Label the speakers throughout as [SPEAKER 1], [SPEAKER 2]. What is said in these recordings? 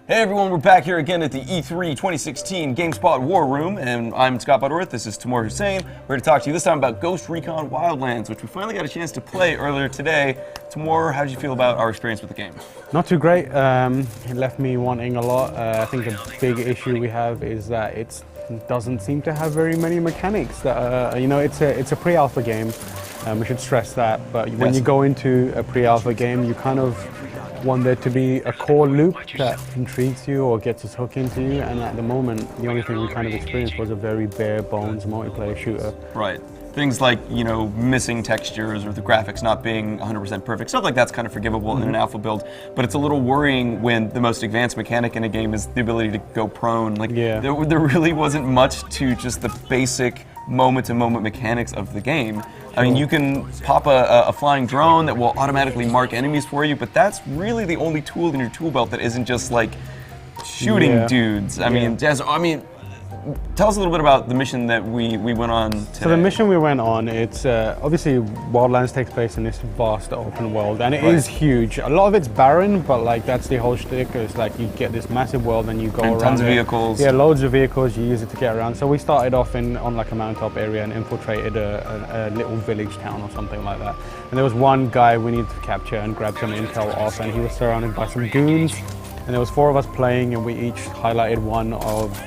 [SPEAKER 1] Hey everyone, we're back here again at the E3 2016 GameSpot War Room, and I'm Scott Butterworth. This is Timur Hussein. We're here to talk to you this time about Ghost Recon Wildlands, which we finally got a chance to play earlier today. Timur, how did you feel about our experience with the game?
[SPEAKER 2] Not too great. It left me wanting a lot. I think the big issue we have is that it doesn't seem to have very many mechanics. That it's a pre-alpha game. We should stress that. But when you go into a pre-alpha game, you kind of want there to be a core loop that intrigues you or gets us hooked into you, and at the moment the only thing we kind of experienced was a very bare bones multiplayer shooter.
[SPEAKER 1] Right. Things like, missing textures or the graphics not being 100% perfect, stuff like that's kind of forgivable in an alpha build, but it's a little worrying when the most advanced mechanic in a game is the ability to go prone. There really wasn't much to just the basic moment-to-moment mechanics of the game. I mean, you can pop a flying drone that will automatically mark enemies for you, but that's really the only tool in your tool belt that isn't just like shooting dudes. Tell us a little bit about the mission that we went on today.
[SPEAKER 2] So the mission we went on, it's obviously Wildlands takes place in this vast open world, and it is huge. A lot of it's barren, but like that's the whole shtick. It's like you get this massive world and you go around.
[SPEAKER 1] Tons of vehicles.
[SPEAKER 2] Yeah, loads of vehicles. You use it to get around. So we started off on like a mountaintop area and infiltrated a little village town or something like that. And there was one guy we needed to capture and grab some intel off, and he was surrounded by some goons. And there was 4 of us playing, and we each highlighted one of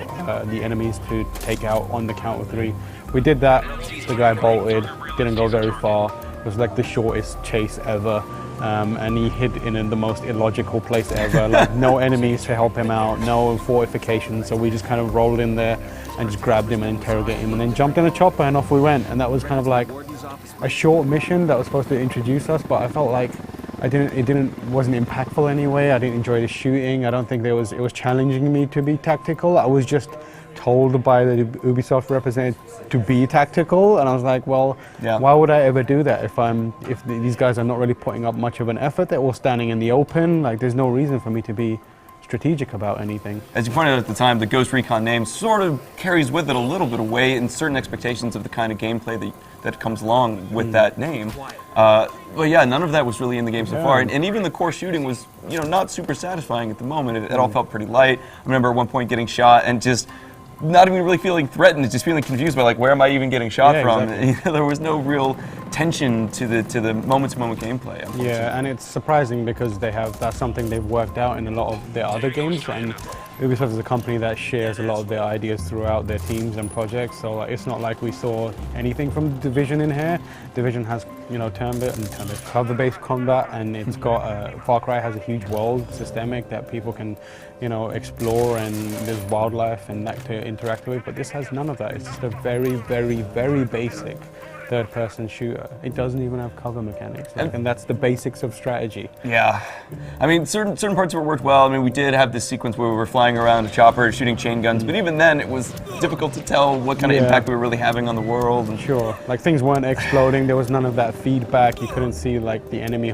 [SPEAKER 2] the enemies to take out on the count of 3. We did that. The guy bolted, didn't go very far. It was like the shortest chase ever, and he hid in the most illogical place ever. Like no enemies to help him out, no fortifications. So we just kind of rolled in there and just grabbed him and interrogated him, and then jumped in a chopper and off we went. And that was kind of like a short mission that was supposed to introduce us, but I felt like it wasn't impactful anyway. I didn't enjoy the shooting. I don't think it was challenging me to be tactical. I was just told by the Ubisoft representative to be tactical, and I was like, well, why would I ever do that if these guys are not really putting up much of an effort? They're all standing in the open. Like, there's no reason for me to be strategic about anything.
[SPEAKER 1] As you pointed out at the time, the Ghost Recon name sort of carries with it a little bit of weight and certain expectations of the kind of gameplay that comes along with that name. But yeah, none of that was really in the game so far, and even the core shooting was, not super satisfying at the moment. It all felt pretty light. I remember at one point getting shot and just not even really feeling threatened, just feeling confused by like, where am I even getting shot from? Exactly. There was no real tension to the moment-to-moment gameplay.
[SPEAKER 2] Yeah, and it's surprising because that's something they've worked out in a lot of their other games, and Ubisoft is a company that shares a lot of their ideas throughout their teams and projects, so it's not like we saw anything from Division in here. Division has, turn-based and cover-based combat, and it's got, Far Cry has a huge world systemic that people can, explore, and there's wildlife and that to interact with, but this has none of that. It's just a very, very, very basic third-person shooter. It doesn't even have cover mechanics, and that's the basics of strategy.
[SPEAKER 1] Yeah, I mean, certain parts of it worked well. I mean, we did have this sequence where we were flying around a chopper, shooting chain guns, but even then, it was difficult to tell what kind of impact we were really having on the world. And
[SPEAKER 2] sure, like things weren't exploding. There was none of that feedback. You couldn't see like the enemy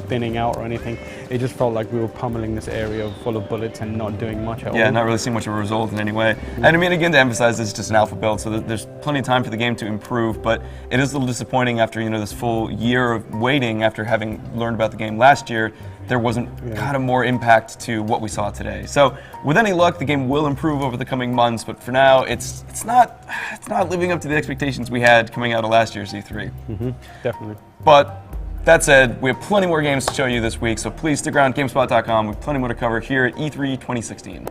[SPEAKER 2] thinning out or anything. It just felt like we were pummeling this area full of bullets and not doing much at all.
[SPEAKER 1] Yeah, not really seeing much of a result in any way. And I mean, again, to emphasize, this is just an alpha build, so there's plenty of time for the game to improve, but it is a little disappointing after this full year of waiting, after having learned about the game last year. There wasn't kind of more impact to what we saw today. So with any luck, the game will improve over the coming months, but for now, it's not living up to the expectations we had coming out of last year's E3.
[SPEAKER 2] Definitely.
[SPEAKER 1] But that said, we have plenty more games to show you this week, so please stick around GameSpot.com. We have plenty more to cover here at E3 2016.